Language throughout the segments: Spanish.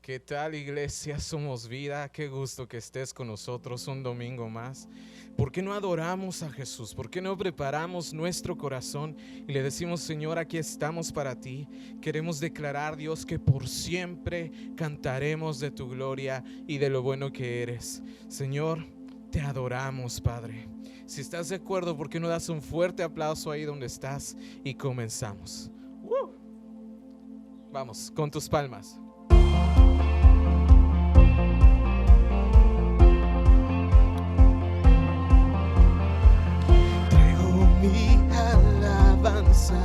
¿Qué tal, iglesia? Somos Vida. Qué gusto que estés con nosotros un domingo más. ¿Por qué no adoramos a Jesús? ¿Por qué no preparamos nuestro corazón y le decimos: Señor, aquí estamos para ti? Queremos declarar, Dios, que por siempre cantaremos de tu gloria y de lo bueno que eres. Señor, te adoramos, Padre. Si estás de acuerdo, ¿por qué no das un fuerte aplauso ahí donde estás? Y comenzamos. Vamos, con tus palmas. Mi alabanza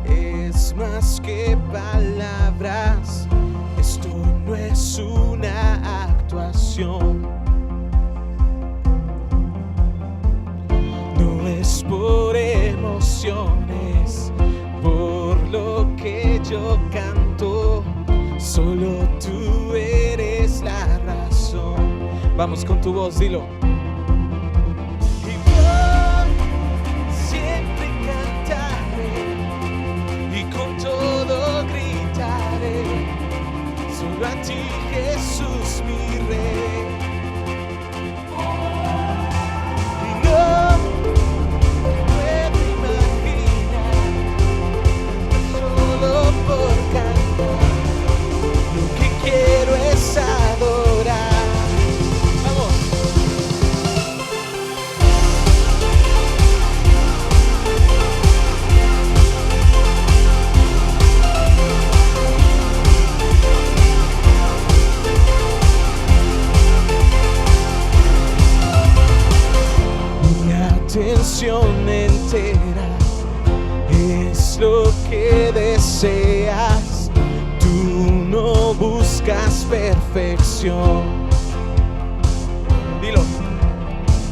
es más que palabras. Esto no es una actuación, no es por emociones, por lo que yo canto. Solo tú eres la razón. Vamos con tu voz, dilo. Solo a ti, Jesús, mi Rey. Y no puedo imaginar, solo por cantar, lo que quiero es adorar. Vamos. Atención entera es lo que deseas. Tú no buscas perfección. Dilo.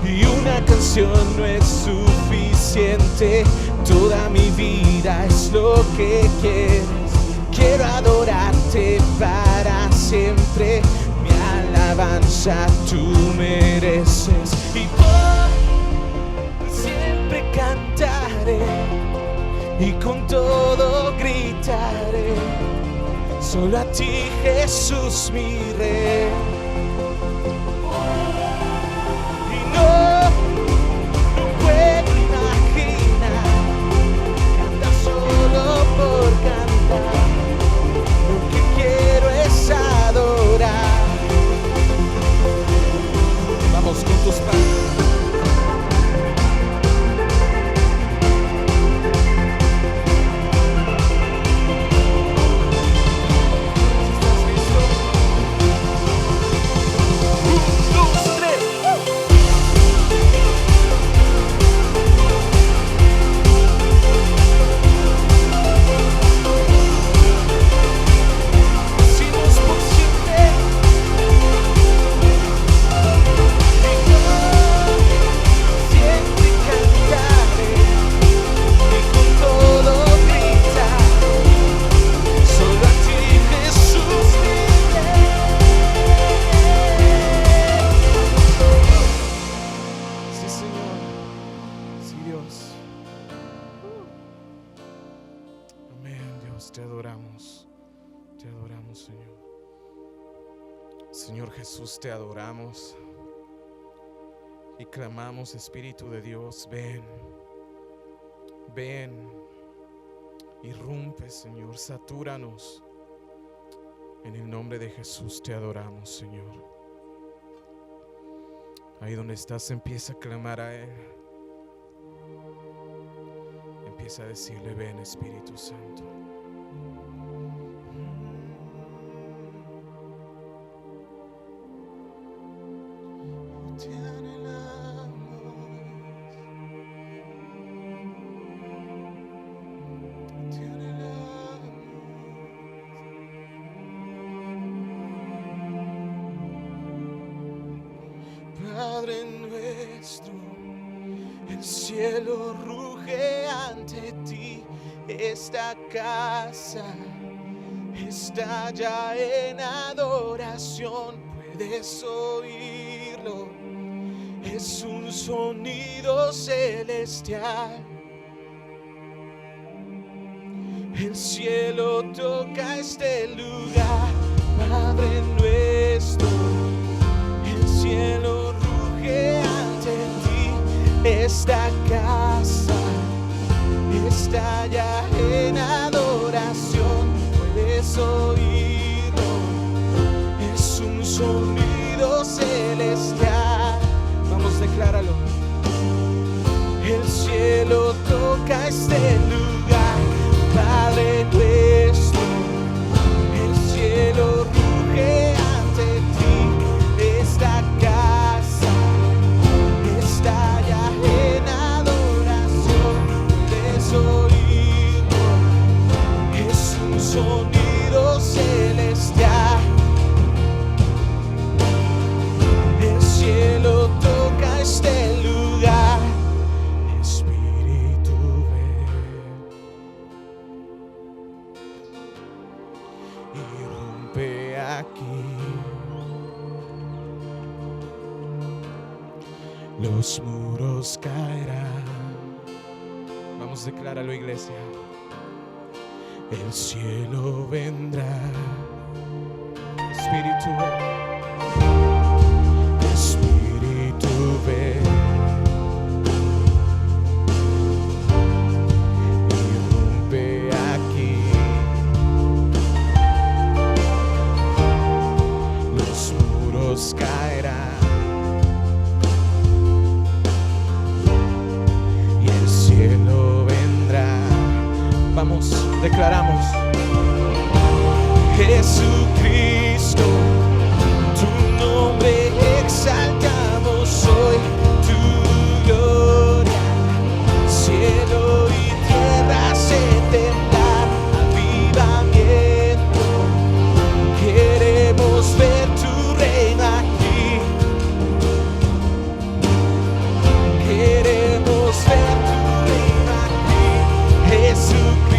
Y una canción no es suficiente. Toda mi vida es lo que quieres. Quiero adorarte para siempre. Mi alabanza tú mereces. Y cantaré y con todo gritaré, solo a ti, Jesús, mi Rey. Y no puedo imaginar cantar solo por cantar, lo que quiero es adorar. Vamos con tus palmas. Te adoramos, Señor. Señor Jesús, te adoramos y clamamos, Espíritu de Dios, ven, ven, irrumpe, Señor, satúranos. En el nombre de Jesús te adoramos, Señor. Ahí donde estás, empieza a clamar a Él. Empieza a decirle: ven, Espíritu Santo. Padre nuestro, el cielo ruge ante ti. Esta casa está ya en adoración, puedes oírlo, es un sonido celestial. El cielo toca este lugar, Padre nuestro. El cielo ruge ante ti. Esta casa está ya en adoración, puedes oírlo, es un sonido celestial. Vamos, decláralo. El cielo toca este lugar, Padre nuestro. El cielo ruge ante ti. Esta casa está ya en adoración, puedes oírlo, es un sonido celestial. El cielo toca este lugar. Espíritu, ven y rompe aquí. Los muros caerán. Vamos, decláralo, iglesia. El cielo vendrá. Espíritu, Espíritu, ven y rompe aquí. Los muros caerán. Vamos, declaramos. Jesucristo, tu nombre exaltamos hoy, tu gloria, cielo y tierra se temblar, avivamiento, queremos ver tu reino aquí, queremos ver tu reino aquí, Jesucristo.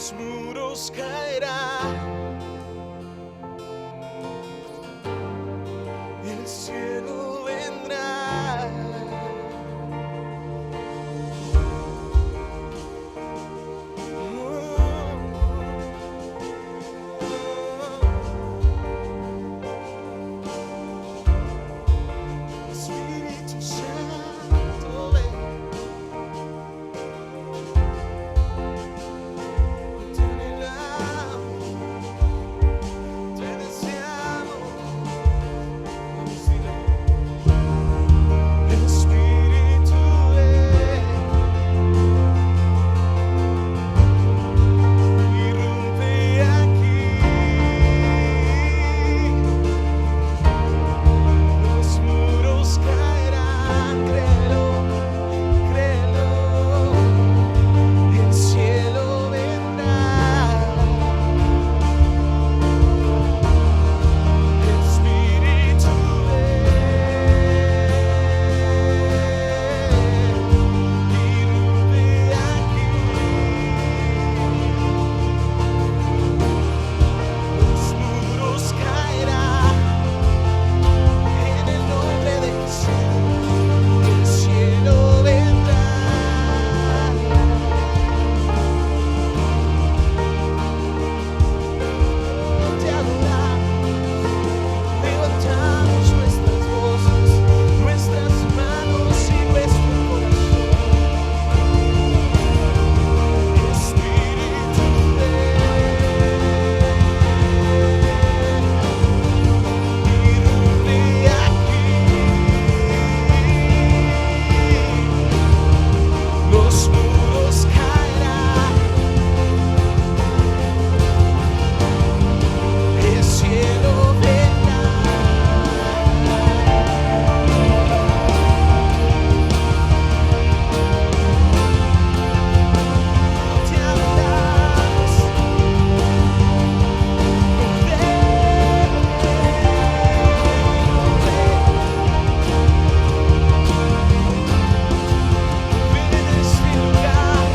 los muros caerán, el cielo vendrá. Espíritu Santo, ven. Te anhelamos, te deseamos. El Espíritu ven, irrumpe aquí. Los muros caerán, créelo, créelo. El cielo vendrá. El Espíritu irrumpe aquí. Los muros caerán en el nombre de Jesús. El cielo vendrá. Te adoramos, levantamos nuestras voces, nuestras manos y nuestro corazón. Espíritu irrumpe aquí. Los muros caerán, el cielo vendrá. Te adoramos, ven a este lugar,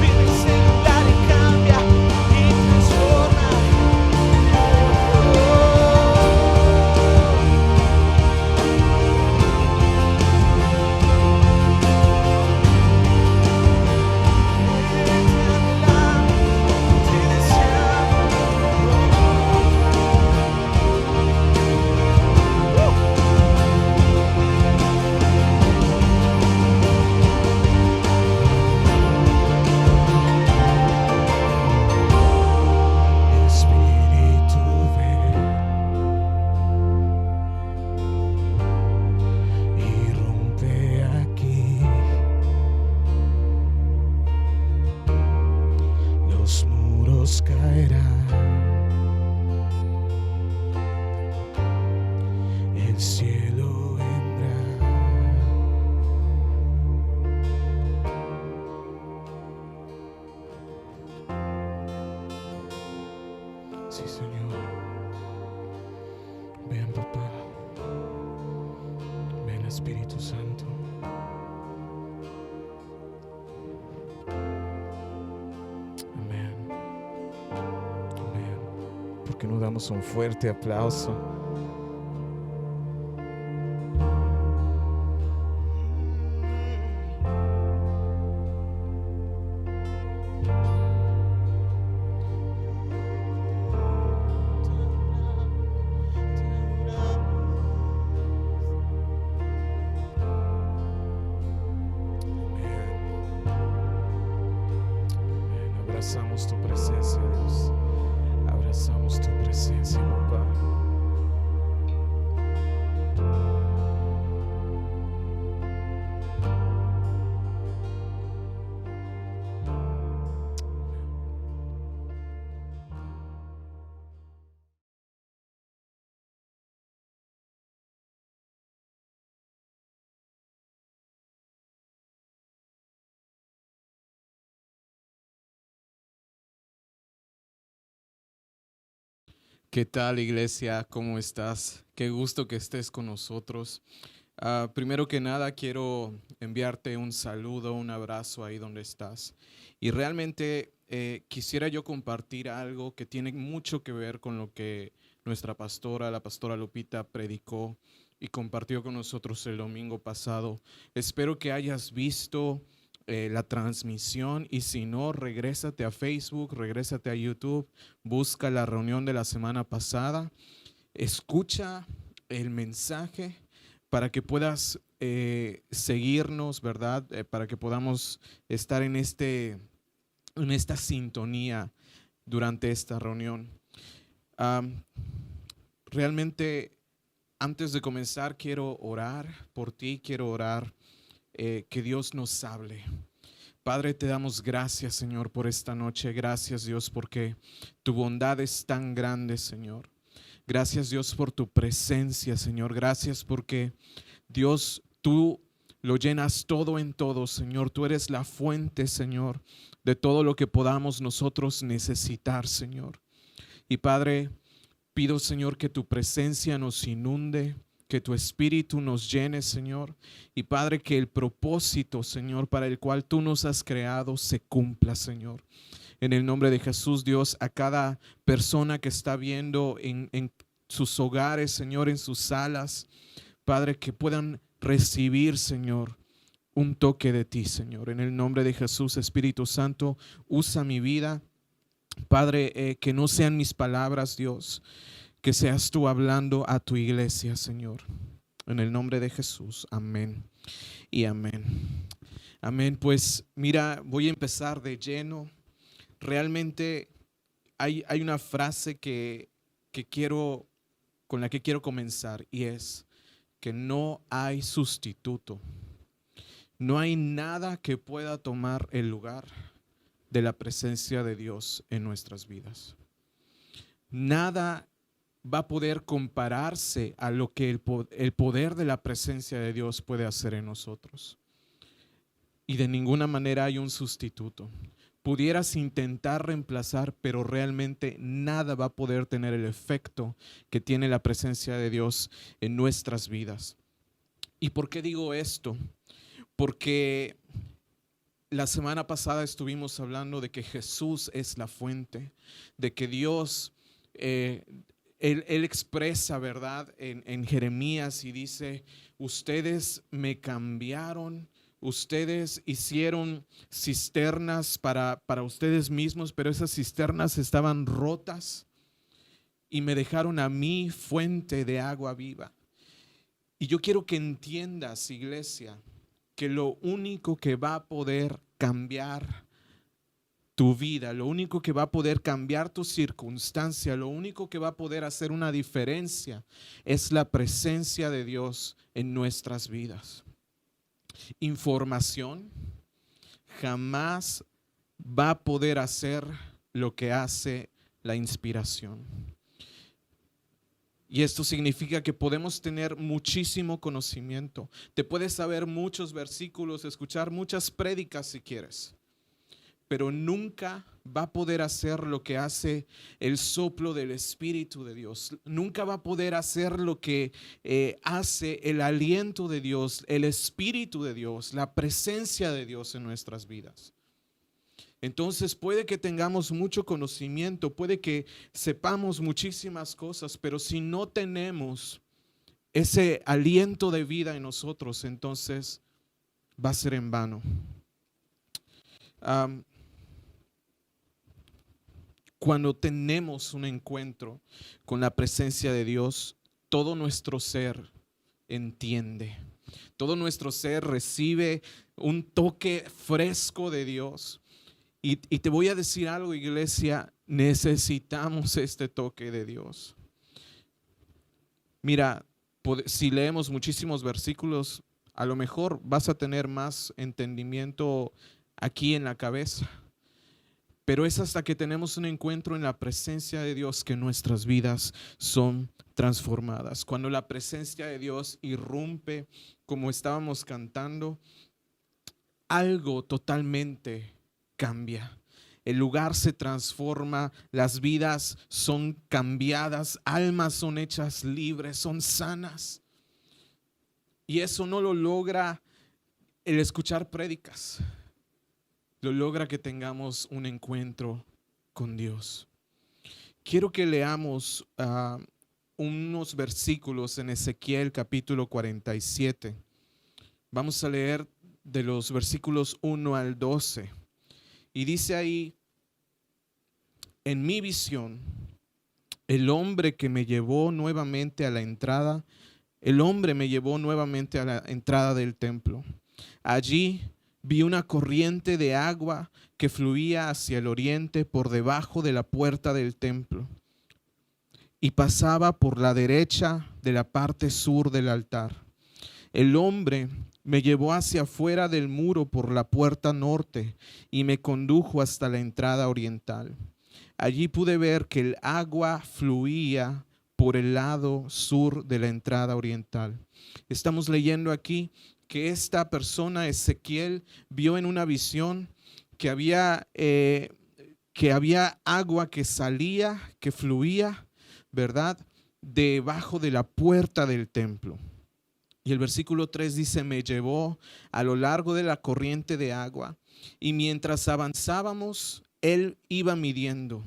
ven a este lugar y cambia y transforma. Te deseamos. Espíritu ven, irrumpe aquí. Los muros caerán, el cielo vendrá. Sí, Señor. Ven, papá. Ven, Espíritu Santo. Amén. Amén. ¿Por qué no damos un fuerte aplauso? Abrazamos tu presencia, Dios. Abrazamos tu presencia, papá. ¿Qué tal, iglesia? ¿Cómo estás? Qué gusto que estés con nosotros. Primero que nada, quiero enviarte un saludo, un abrazo ahí donde estás. Y realmente quisiera yo compartir algo que tiene mucho que ver con lo que nuestra pastora, la pastora Lupita, predicó y compartió con nosotros el domingo pasado. Espero que hayas visto la transmisión, y si no, regrésate a Facebook, regrésate a YouTube, busca la reunión de la semana pasada, escucha el mensaje para que puedas seguirnos, ¿verdad? Para que podamos estar en esta sintonía durante esta reunión. Realmente, antes de comenzar, quiero orar por ti, quiero orar que Dios nos hable. Padre, te damos gracias, Señor, por esta noche. Gracias, Dios, porque tu bondad es tan grande, Señor. Gracias, Dios, por tu presencia, Señor. Gracias porque, Dios, tú lo llenas todo en todo, Señor. Tú eres la fuente, Señor, de todo lo que podamos nosotros necesitar, Señor. Y Padre, pido, Señor, que tu presencia nos inunde, que tu espíritu nos llene, Señor. Y Padre, que el propósito, Señor, para el cual tú nos has creado se cumpla, Señor. En el nombre de Jesús, Dios, a cada persona que está viendo en sus hogares, Señor, en sus salas, Padre, que puedan recibir, Señor, un toque de ti, Señor. En el nombre de Jesús, Espíritu Santo, usa mi vida. Padre, que no sean mis palabras, Dios, que seas tú hablando a tu iglesia, Señor. En el nombre de Jesús, amén y amén. Amén. Pues mira, voy a empezar de lleno. Realmente hay una frase con la que quiero comenzar, y es que no hay sustituto. No hay nada que pueda tomar el lugar de la presencia de Dios en nuestras vidas. Nada va a poder compararse a lo que el poder de la presencia de Dios puede hacer en nosotros. Y de ninguna manera hay un sustituto. Pudieras intentar reemplazar, pero realmente nada va a poder tener el efecto que tiene la presencia de Dios en nuestras vidas. ¿Y por qué digo esto? Porque la semana pasada estuvimos hablando de que Jesús es la fuente, de que Dios, Él expresa, ¿verdad? En Jeremías, y dice: ustedes me cambiaron, ustedes hicieron cisternas para ustedes mismos, pero esas cisternas estaban rotas y me dejaron a mí fuente de agua viva. Y yo quiero que entiendas, iglesia, que lo único que va a poder cambiar tu vida, lo único que va a poder cambiar tu circunstancia, lo único que va a poder hacer una diferencia es la presencia de Dios en nuestras vidas. Información jamás va a poder hacer lo que hace la inspiración. Y esto significa que podemos tener muchísimo conocimiento. Te puedes saber muchos versículos, escuchar muchas prédicas si quieres, pero nunca va a poder hacer lo que hace el soplo del Espíritu de Dios. Nunca va a poder hacer lo que hace el aliento de Dios, el Espíritu de Dios, la presencia de Dios en nuestras vidas. Entonces puede que tengamos mucho conocimiento, puede que sepamos muchísimas cosas, pero si no tenemos ese aliento de vida en nosotros, entonces va a ser en vano. Cuando tenemos un encuentro con la presencia de Dios, todo nuestro ser entiende, todo nuestro ser recibe un toque fresco de Dios. Y te voy a decir algo, iglesia, necesitamos este toque de Dios. Mira, si leemos muchísimos versículos, a lo mejor vas a tener más entendimiento aquí en la cabeza. Pero es hasta que tenemos un encuentro en la presencia de Dios que nuestras vidas son transformadas. Cuando la presencia de Dios irrumpe, como estábamos cantando, algo totalmente cambia. El lugar se transforma, las vidas son cambiadas, almas son hechas libres, son sanas. Y eso no lo logra el escuchar prédicas. lo logra que tengamos un encuentro con Dios. Quiero que leamos unos versículos en Ezequiel capítulo 47. Vamos a leer de los versículos 1 al 12. Y dice ahí: en mi visión, el hombre me llevó nuevamente a la entrada del templo. Allí vi una corriente de agua que fluía hacia el oriente por debajo de la puerta del templo y pasaba por la derecha de la parte sur del altar. El hombre me llevó hacia afuera del muro por la puerta norte y me condujo hasta la entrada oriental. Allí pude ver que el agua fluía por el lado sur de la entrada oriental. Estamos leyendo aquí que esta persona, Ezequiel, vio en una visión que había agua que salía, que fluía, ¿verdad?, debajo de la puerta del templo. Y el versículo 3 dice: me llevó a lo largo de la corriente de agua, y mientras avanzábamos, él iba midiendo.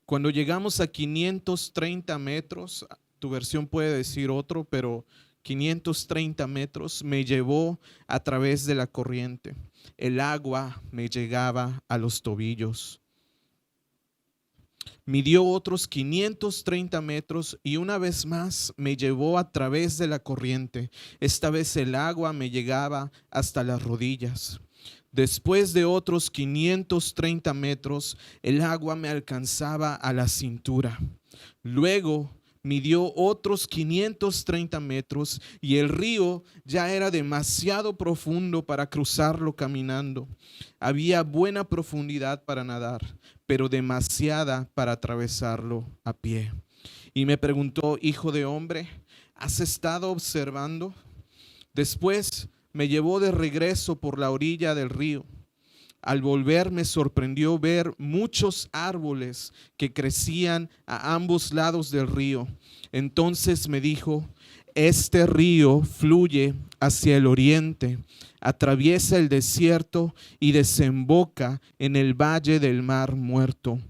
Cuando llegamos a 530 metros, tu versión puede decir otro, pero 530 metros, me llevó a través de la corriente. El agua me llegaba a los tobillos. Midió otros 530 metros y una vez más me llevó a través de la corriente. Esta vez el agua me llegaba hasta las rodillas. Después de otros 530 metros, el agua me alcanzaba a la cintura. Luego midió otros 530 metros y el río ya era demasiado profundo para cruzarlo caminando. Había buena profundidad para nadar, pero demasiada para atravesarlo a pie. Y me preguntó: hijo de hombre, ¿has estado observando? Después me llevó de regreso por la orilla del río. Al volver me sorprendió ver muchos árboles que crecían a ambos lados del río. Entonces me dijo: este río fluye hacia el oriente, atraviesa el desierto y desemboca en el valle del Mar Muerto.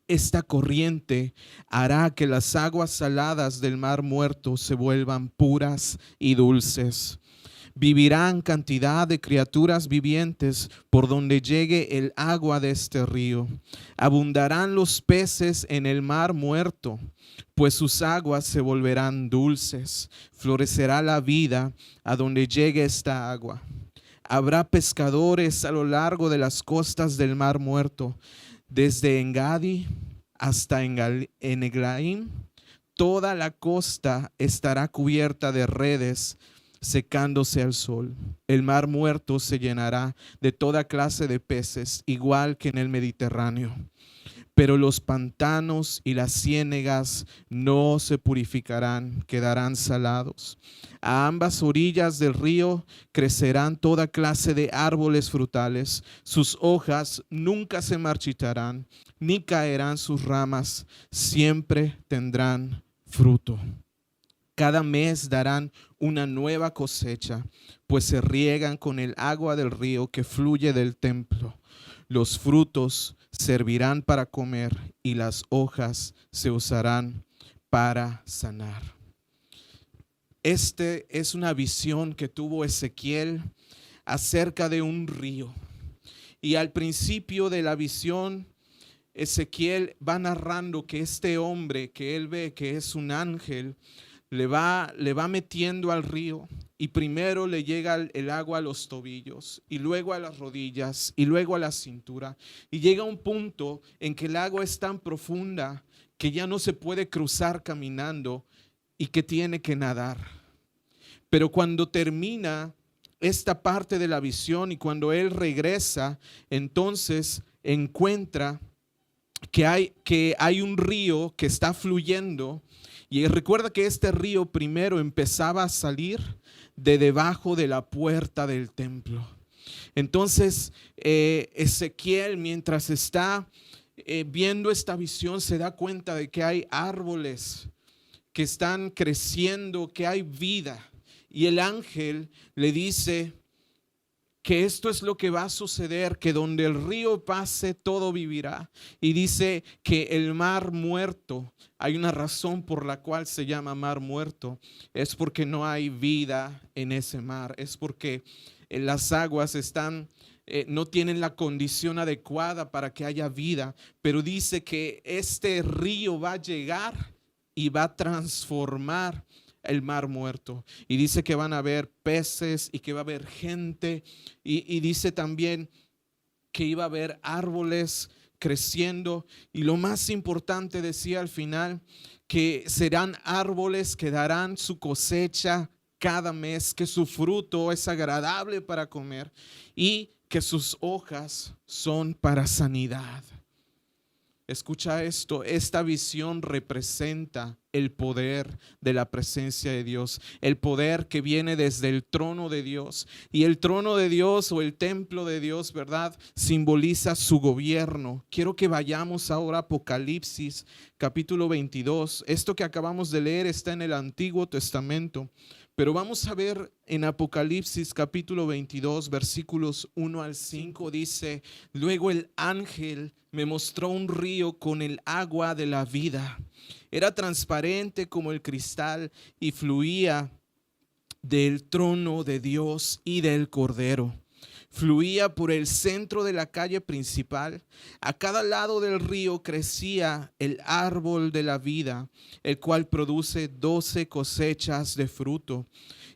Esta corriente hará que las aguas saladas del Mar Muerto se vuelvan puras y dulces. Vivirán cantidad de criaturas vivientes por donde llegue el agua de este río. Abundarán los peces en el Mar Muerto, pues sus aguas se volverán dulces. Florecerá la vida a donde llegue esta agua. Habrá pescadores a lo largo de las costas del Mar Muerto, desde Engadi hasta Eneglaim. Toda la costa estará cubierta de redes, secándose al sol. El Mar Muerto se llenará de toda clase de peces, igual que en el Mediterráneo. Pero los pantanos y las ciénegas no se purificarán, quedarán salados. A ambas orillas del río crecerán toda clase de árboles frutales. Sus hojas nunca se marchitarán, ni caerán sus ramas. Siempre tendrán fruto. Cada mes darán una nueva cosecha, pues se riegan con el agua del río que fluye del templo. Los frutos servirán para comer y las hojas se usarán para sanar. Este es una visión que tuvo Ezequiel acerca de un río. Y al principio de la visión, Ezequiel va narrando que este hombre que él ve, que es un ángel, le va metiendo al río, y primero le llega el agua a los tobillos y luego a las rodillas y luego a la cintura, y llega un punto en que el agua es tan profunda que ya no se puede cruzar caminando y que tiene que nadar. Pero cuando termina esta parte de la visión y cuando él regresa, entonces encuentra que hay un río que está fluyendo. Y recuerda que este río primero empezaba a salir de debajo de la puerta del templo. Entonces Ezequiel, mientras está viendo esta visión, se da cuenta de que hay árboles que están creciendo, que hay vida. Y el ángel le dice que esto es lo que va a suceder, que donde el río pase, todo vivirá. Y dice que el mar muerto, hay una razón por la cual se llama mar muerto, es porque no hay vida en ese mar, es porque las aguas no tienen la condición adecuada para que haya vida, pero dice que este río va a llegar y va a transformar el mar muerto. Y dice que van a haber peces y que va a haber gente. Y dice también que iba a haber árboles creciendo. Y lo más importante, decía al final, que serán árboles que darán su cosecha cada mes, que su fruto es agradable para comer y que sus hojas son para sanidad. Escucha esto, esta visión representa el poder de la presencia de Dios, el poder que viene desde el trono de Dios. Y el trono de Dios o el templo de Dios, ¿verdad?, simboliza su gobierno. Quiero que vayamos ahora a Apocalipsis capítulo 22. Esto que acabamos de leer está en el Antiguo Testamento, pero vamos a ver en Apocalipsis capítulo 22 versículos 1 al 5. Dice: luego el ángel me mostró un río con el agua de la vida. Era transparente como el cristal y fluía del trono de Dios y del Cordero. Fluía por el centro de la calle principal. A cada lado del río crecía el árbol de la vida, el cual produce 12 cosechas de fruto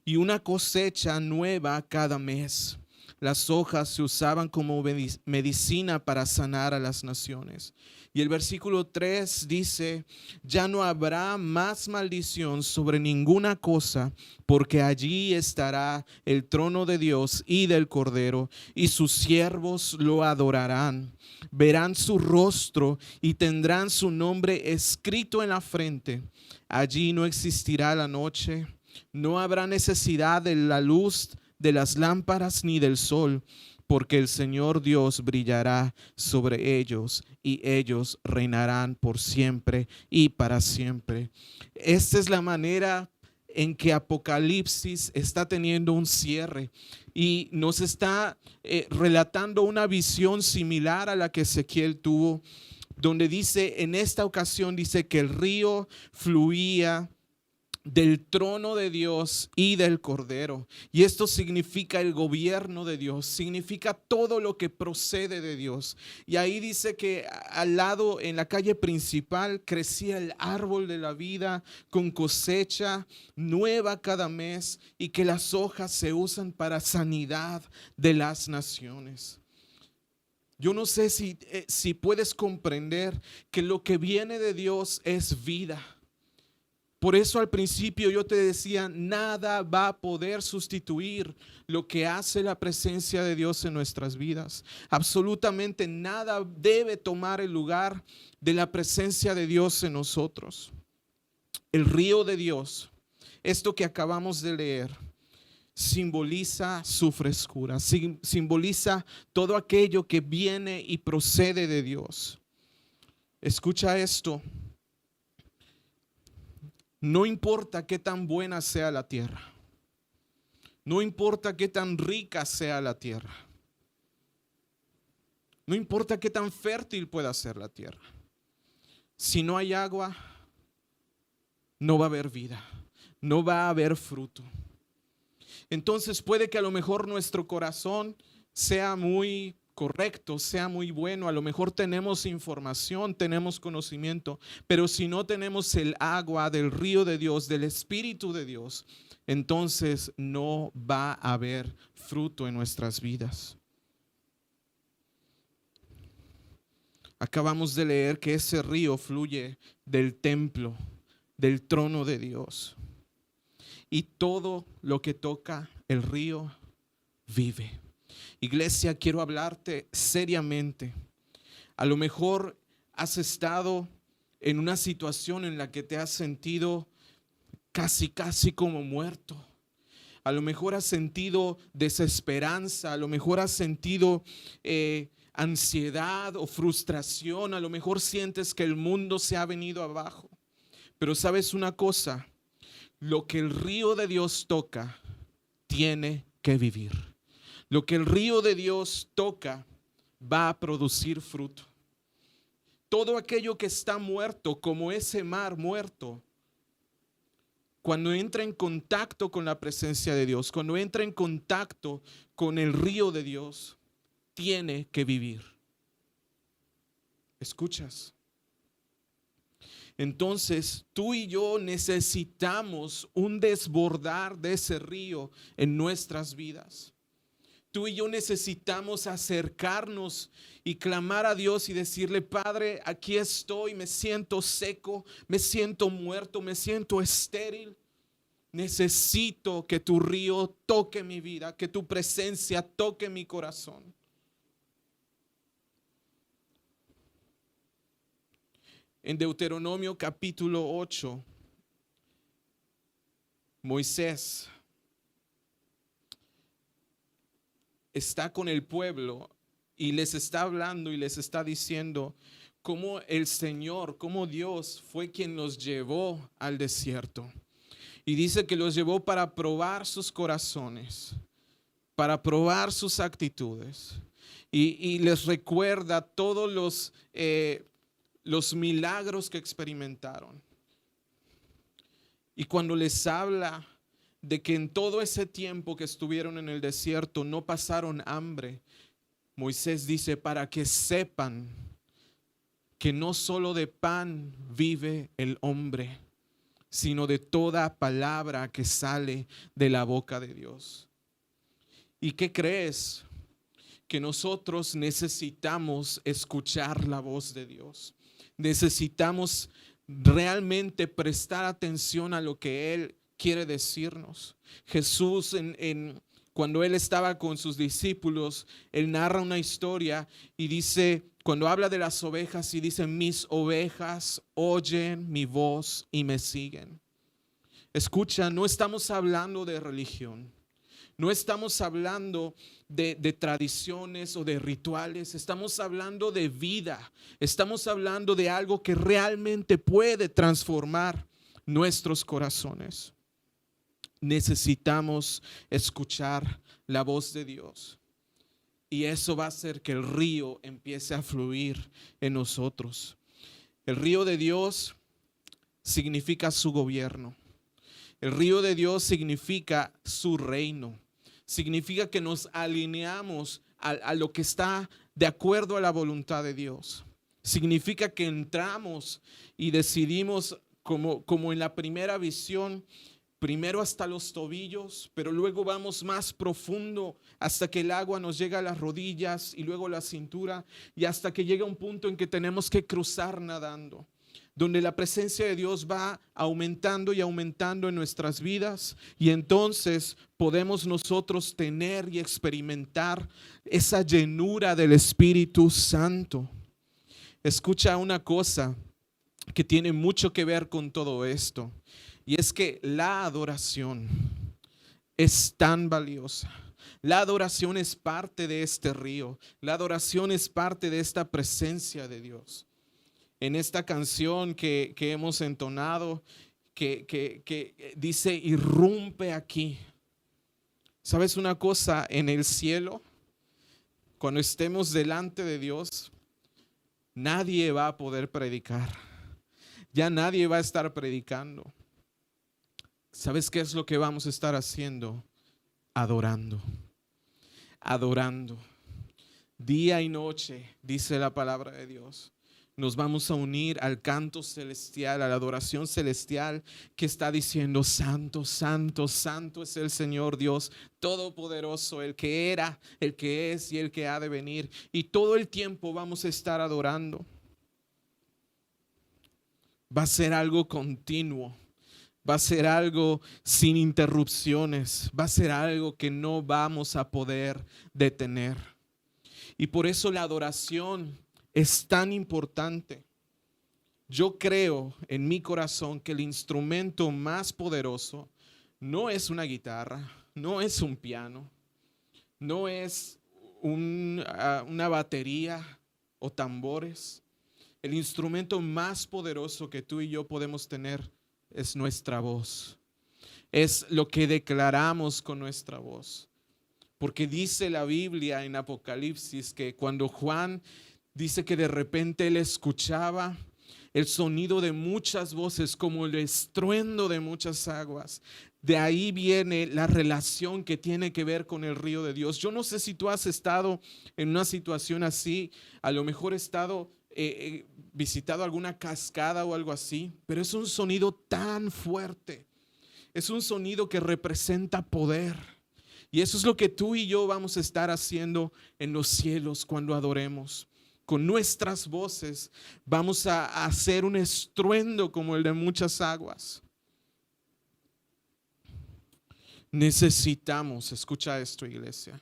y una cosecha nueva cada mes. Las hojas se usaban como medicina para sanar a las naciones. Y el versículo 3 dice: ya no habrá más maldición sobre ninguna cosa, porque allí estará el trono de Dios y del Cordero, y sus siervos lo adorarán. Verán su rostro y tendrán su nombre escrito en la frente. Allí no existirá la noche, no habrá necesidad de la luz de las lámparas ni del sol, porque el Señor Dios brillará sobre ellos y ellos reinarán por siempre y para siempre. Esta es la manera en que Apocalipsis está teniendo un cierre y nos está relatando una visión similar a la que Ezequiel tuvo, donde dice, en esta ocasión dice que el río fluía del trono de Dios y del Cordero. Y esto significa el gobierno de Dios, significa todo lo que procede de Dios. Y ahí dice que al lado, en la calle principal, crecía el árbol de la vida con cosecha nueva cada mes y que las hojas se usan para sanidad de las naciones. Yo no sé si puedes comprender que lo que viene de Dios es vida. Por eso al principio yo te decía, nada va a poder sustituir lo que hace la presencia de Dios en nuestras vidas. Absolutamente nada debe tomar el lugar de la presencia de Dios en nosotros. El río de Dios, esto que acabamos de leer, simboliza su frescura, simboliza todo aquello que viene y procede de Dios. Escucha esto. No importa qué tan buena sea la tierra, no importa qué tan rica sea la tierra, no importa qué tan fértil pueda ser la tierra, si no hay agua, no va a haber vida, no va a haber fruto. Entonces puede que a lo mejor nuestro corazón sea muy correcto, sea muy bueno, a lo mejor tenemos información, tenemos conocimiento, pero si no tenemos el agua del río de Dios, del Espíritu de Dios, entonces no va a haber fruto en nuestras vidas. Acabamos de leer que ese río fluye del templo, del trono de Dios, y todo lo que toca el río vive. Iglesia, quiero hablarte seriamente. A lo mejor has estado en una situación en la que te has sentido casi como muerto. A lo mejor has sentido desesperanza, a lo mejor has sentido ansiedad o frustración, a lo mejor sientes que el mundo se ha venido abajo. Pero sabes una cosa, lo que el río de Dios toca tiene que vivir. Lo que el río de Dios toca va a producir fruto. Todo aquello que está muerto, como ese mar muerto, cuando entra en contacto con la presencia de Dios, cuando entra en contacto con el río de Dios, tiene que vivir. ¿Escuchas? Entonces, tú y yo necesitamos un desbordar de ese río en nuestras vidas. Tú y yo necesitamos acercarnos y clamar a Dios y decirle: Padre, aquí estoy, me siento seco, me siento muerto, me siento estéril. Necesito que tu río toque mi vida, que tu presencia toque mi corazón. En Deuteronomio capítulo 8, Moisés está con el pueblo y les está hablando y les está diciendo cómo el Señor, cómo Dios fue quien los llevó al desierto. Y dice que los llevó para probar sus corazones, para probar sus actitudes. Y les recuerda todos los milagros que experimentaron. Y cuando les habla de que en todo ese tiempo que estuvieron en el desierto no pasaron hambre, Moisés dice: para que sepan que no solo de pan vive el hombre, sino de toda palabra que sale de la boca de Dios. ¿Y qué crees? Que nosotros necesitamos escuchar la voz de Dios. Necesitamos realmente prestar atención a lo que Él quiere decirnos. Jesús, cuando Él estaba con sus discípulos, Él narra una historia y dice, cuando habla de las ovejas, y dice: mis ovejas oyen mi voz y me siguen. Escucha, no estamos hablando de religión. No estamos hablando de tradiciones o de rituales. Estamos hablando de vida. Estamos hablando de algo que realmente puede transformar nuestros corazones. Necesitamos escuchar la voz de Dios. Y eso va a hacer que el río empiece a fluir en nosotros. El río de Dios significa su gobierno. El río de Dios significa su reino. Significa que nos alineamos a lo que está de acuerdo a la voluntad de Dios. Significa que entramos y decidimos, como en la primera visión, primero hasta los tobillos, pero luego vamos más profundo hasta que el agua nos llega a las rodillas y luego a la cintura, y hasta que llega un punto en que tenemos que cruzar nadando, donde la presencia de Dios va aumentando y aumentando en nuestras vidas, y entonces podemos nosotros tener y experimentar esa llenura del Espíritu Santo. Escucha una cosa que tiene mucho que ver con todo esto, y es que la adoración es tan valiosa. La adoración es parte de este río. La adoración es parte de esta presencia de Dios. En esta canción que hemos entonado, que dice: irrumpe aquí. ¿Sabes una cosa? En el cielo, cuando estemos delante de Dios, nadie va a poder predicar. Ya nadie va a estar predicando. ¿Sabes qué es lo que vamos a estar haciendo? Adorando. Adorando. Día y noche, dice la palabra de Dios. Nos vamos a unir al canto celestial, a la adoración celestial que está diciendo: santo, santo, santo es el Señor Dios Todopoderoso, el que era, el que es y el que ha de venir. Y todo el tiempo vamos a estar adorando. Va a ser algo continuo. Va a ser algo sin interrupciones. Va a ser algo que no vamos a poder detener. Y por eso la adoración es tan importante. Yo creo en mi corazón que el instrumento más poderoso no es una guitarra, no es un piano, no es una batería o tambores. El instrumento más poderoso que tú y yo podemos tener es nuestra voz. Es lo que declaramos con nuestra voz. Porque dice la Biblia en Apocalipsis que cuando Juan dice que de repente él escuchaba el sonido de muchas voces como el estruendo de muchas aguas. De ahí viene la relación que tiene que ver con el río de Dios. Yo no sé si tú has estado en una situación así, a lo mejor has estado visitado alguna cascada o algo así, pero es un sonido tan fuerte, es un sonido que representa poder. Y eso es lo que tú y yo vamos a estar haciendo en los cielos cuando adoremos. Con nuestras voces vamos a hacer un estruendo como el de muchas aguas. Necesitamos, escucha esto, iglesia,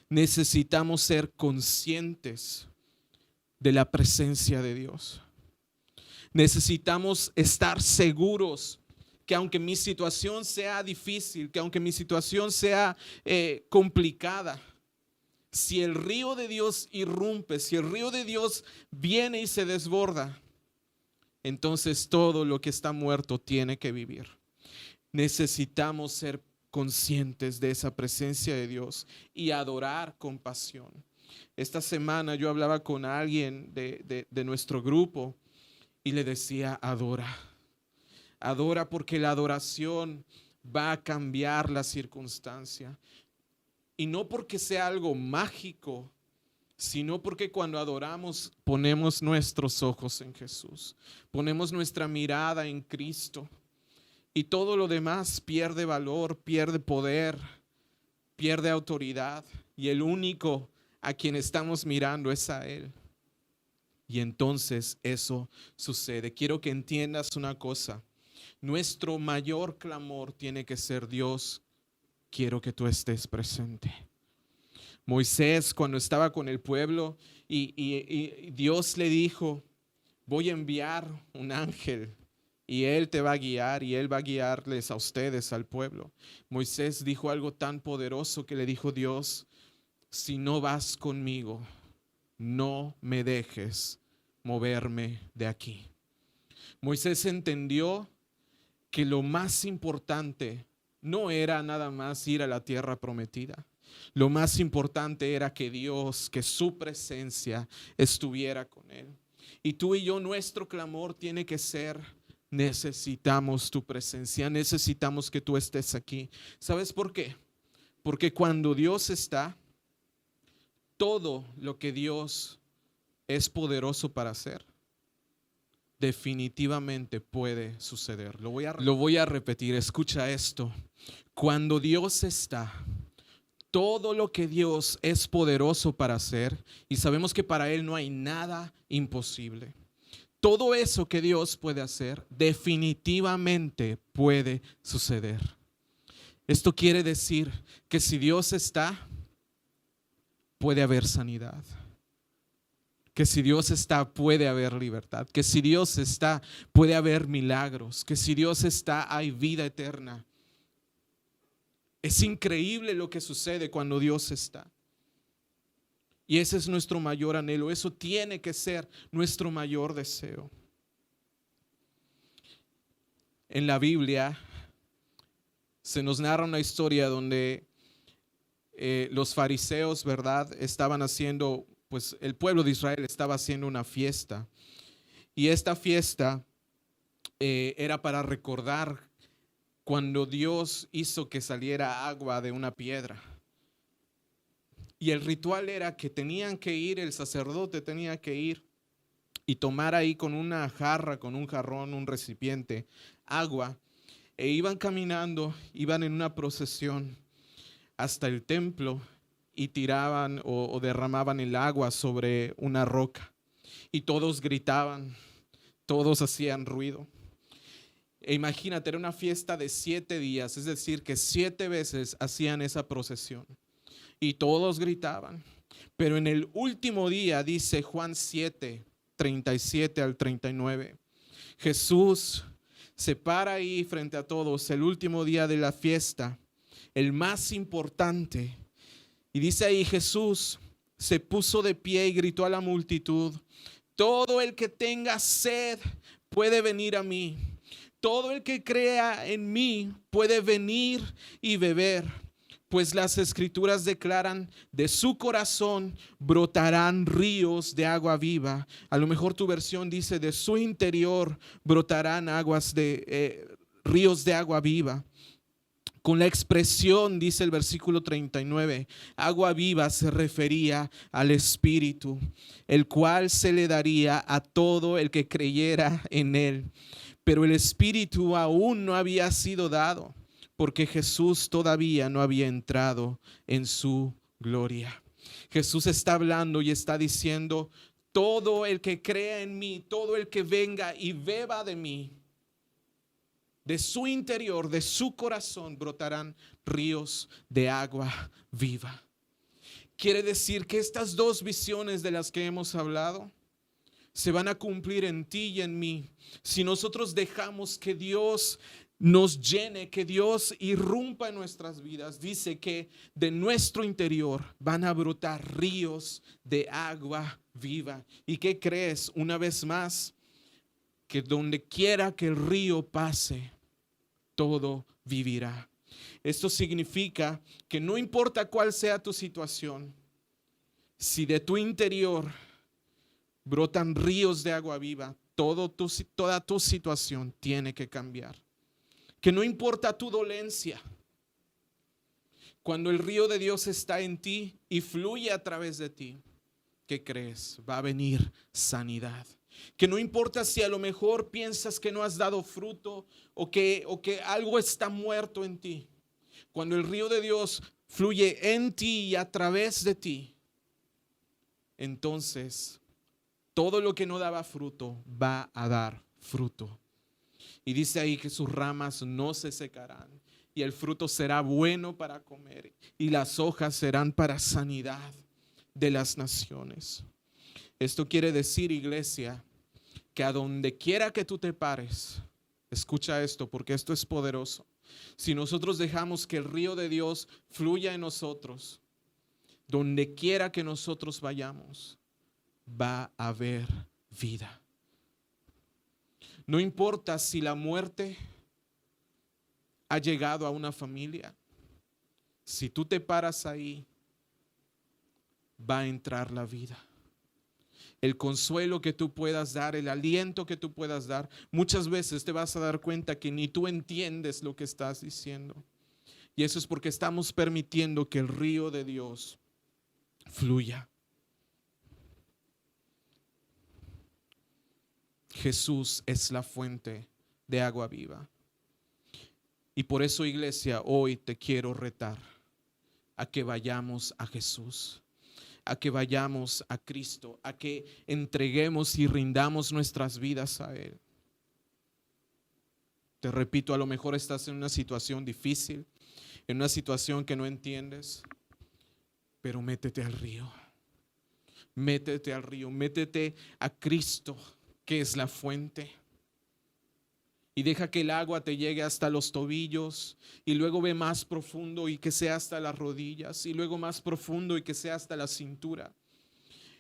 necesitamos ser conscientes de la presencia de Dios. Necesitamos estar seguros que aunque mi situación sea difícil, que aunque mi situación sea complicada, si el río de Dios irrumpe, si el río de Dios viene y se desborda, entonces todo lo que está muerto tiene que vivir. Necesitamos ser conscientes de esa presencia de Dios y adorar con pasión. Esta semana yo hablaba con alguien de nuestro grupo y le decía, adora. Adora, porque la adoración va a cambiar la circunstancia. Y no porque sea algo mágico, sino porque cuando adoramos ponemos nuestros ojos en Jesús, ponemos nuestra mirada en Cristo, y todo lo demás pierde valor, pierde poder, pierde autoridad, y el único a quien estamos mirando es a Él. Y entonces eso sucede. Quiero que entiendas una cosa: nuestro mayor clamor tiene que ser: Dios, quiero que tú estés presente. Moisés, cuando estaba con el pueblo y Dios le dijo, voy a enviar un ángel y él te va a guiar y él va a guiarles a ustedes, al pueblo. Moisés dijo algo tan poderoso que le dijo Dios: si no vas conmigo, no me dejes moverme de aquí. Moisés entendió que lo más importante no era nada más ir a la tierra prometida. Lo más importante era que Dios, que su presencia estuviera con él. Y tú y yo, nuestro clamor tiene que ser: necesitamos tu presencia, necesitamos que tú estés aquí. ¿Sabes por qué? Porque cuando Dios está, todo lo que Dios es poderoso para hacer, definitivamente puede suceder. Lo voy a repetir, escucha esto. Cuando Dios está, todo lo que Dios es poderoso para hacer, y sabemos que para Él no hay nada imposible, todo eso que Dios puede hacer, definitivamente puede suceder. Esto quiere decir que si Dios está, puede haber sanidad. Que si Dios está, puede haber libertad. Que si Dios está, puede haber milagros. Que si Dios está, hay vida eterna. Es increíble lo que sucede cuando Dios está. Y ese es nuestro mayor anhelo. Eso tiene que ser nuestro mayor deseo. En la Biblia se nos narra una historia donde los fariseos, ¿verdad?, estaban haciendo, pues el pueblo de Israel estaba haciendo una fiesta. Y esta fiesta era para recordar cuando Dios hizo que saliera agua de una piedra. Y el ritual era que tenían que ir, el sacerdote tenía que ir y tomar ahí con una jarra, con un jarrón, un recipiente, agua, e iban caminando, iban en una procesión hasta el templo y tiraban o derramaban el agua sobre una roca. Y todos gritaban, todos hacían ruido. E imagínate, era una fiesta de 7 días, es decir, que 7 veces hacían esa procesión. Y todos gritaban. Pero en el último día, dice Juan 7, 37 al 39, Jesús se para ahí frente a todos, el último día de la fiesta, el más importante. Y dice ahí, Jesús se puso de pie y gritó a la multitud: todo el que tenga sed puede venir a mí. Todo el que crea en mí puede venir y beber. Pues las escrituras declaran, de su corazón brotarán ríos de agua viva. A lo mejor tu versión dice, de su interior brotarán ríos de agua viva. Con la expresión, dice el versículo 39, agua viva se refería al Espíritu, el cual se le daría a todo el que creyera en él. Pero el Espíritu aún no había sido dado, porque Jesús todavía no había entrado en su gloria. Jesús está hablando y está diciendo, todo el que crea en mí, todo el que venga y beba de mí, de su interior, de su corazón brotarán ríos de agua viva. Quiere decir que estas dos visiones de las que hemos hablado se van a cumplir en ti y en mí si nosotros dejamos que Dios nos llene, que Dios irrumpa en nuestras vidas. Dice que de nuestro interior van a brotar ríos de agua viva. ¿Y qué crees? Una vez más, que donde quiera que el río pase, todo vivirá. Esto significa que no importa cuál sea tu situación, si de tu interior brotan ríos de agua viva, toda tu situación tiene que cambiar. Que no importa tu dolencia, cuando el río de Dios está en ti y fluye a través de ti, ¿qué crees? Va a venir sanidad. Que no importa si a lo mejor piensas que no has dado fruto o que algo está muerto en ti. Cuando el río de Dios fluye en ti y a través de ti, entonces todo lo que no daba fruto va a dar fruto. Y dice ahí que sus ramas no se secarán y el fruto será bueno para comer y las hojas serán para sanidad de las naciones. Esto quiere decir, iglesia, que a donde quiera que tú te pares, escucha esto porque esto es poderoso. Si nosotros dejamos que el río de Dios fluya en nosotros, donde quiera que nosotros vayamos, va a haber vida. No importa si la muerte ha llegado a una familia, si tú te paras ahí, va a entrar la vida. El consuelo que tú puedas dar, el aliento que tú puedas dar, muchas veces te vas a dar cuenta que ni tú entiendes lo que estás diciendo. Y eso es porque estamos permitiendo que el río de Dios fluya. Jesús es la fuente de agua viva. Y por eso, iglesia, hoy te quiero retar a que vayamos a Jesús, a que vayamos a Cristo, a que entreguemos y rindamos nuestras vidas a Él. Te repito, a lo mejor estás en una situación difícil, en una situación que no entiendes, pero métete al río. Métete al río, métete a Cristo, que es la fuente. Y deja que el agua te llegue hasta los tobillos y luego ve más profundo y que sea hasta las rodillas y luego más profundo y que sea hasta la cintura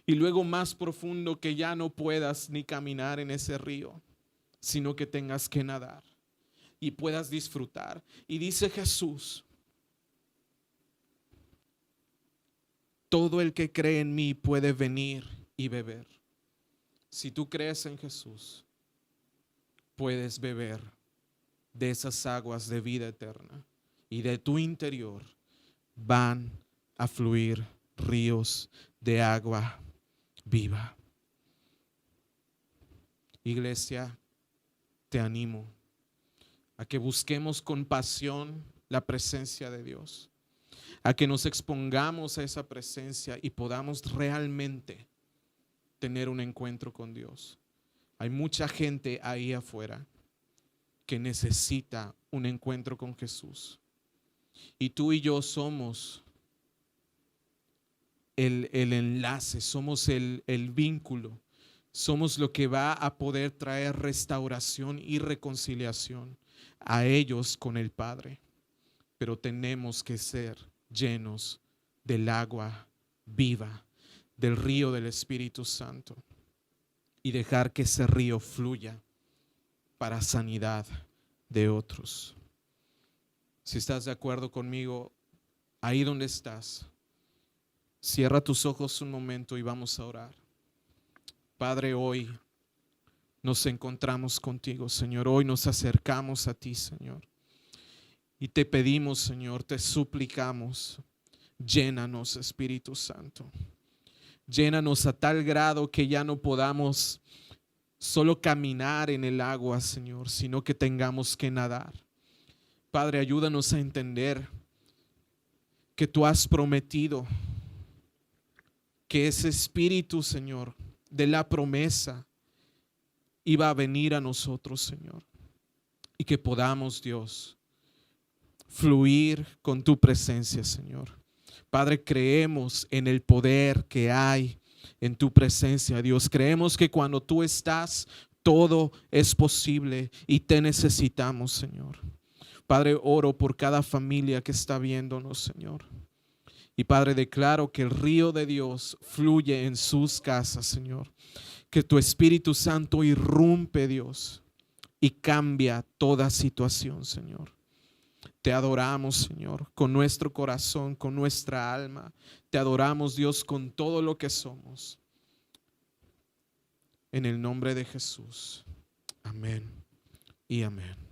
y luego más profundo que ya no puedas ni caminar en ese río, sino que tengas que nadar y puedas disfrutar. Y dice Jesús, todo el que cree en mí puede venir y beber. Si tú crees en Jesús, puedes beber de esas aguas de vida eterna y de tu interior van a fluir ríos de agua viva. Iglesia, te animo a que busquemos con pasión la presencia de Dios, a que nos expongamos a esa presencia y podamos realmente tener un encuentro con Dios. Hay mucha gente ahí afuera que necesita un encuentro con Jesús. Y tú y yo somos el enlace, somos el vínculo, somos lo que va a poder traer restauración y reconciliación a ellos con el Padre. Pero tenemos que ser llenos del agua viva, del río del Espíritu Santo, y dejar que ese río fluya para sanidad de otros. Si estás de acuerdo conmigo, ahí donde estás, cierra tus ojos un momento y vamos a orar. Padre, hoy nos encontramos contigo, Señor. Hoy nos acercamos a ti, Señor. Y te pedimos, Señor, te suplicamos, llénanos, Espíritu Santo. Llénanos a tal grado que ya no podamos solo caminar en el agua, Señor, sino que tengamos que nadar. Padre, ayúdanos a entender que tú has prometido que ese Espíritu, Señor, de la promesa iba a venir a nosotros, Señor, y que podamos, Dios, fluir con tu presencia, Señor. Padre, creemos en el poder que hay en tu presencia, Dios. Creemos que cuando tú estás, todo es posible y te necesitamos, Señor. Padre, oro por cada familia que está viéndonos, Señor. Y Padre, declaro que el río de Dios fluye en sus casas, Señor. Que tu Espíritu Santo irrumpe, Dios, y cambia toda situación, Señor. Te adoramos, Señor, con nuestro corazón, con nuestra alma. Te adoramos, Dios, con todo lo que somos. En el nombre de Jesús. Amén y amén.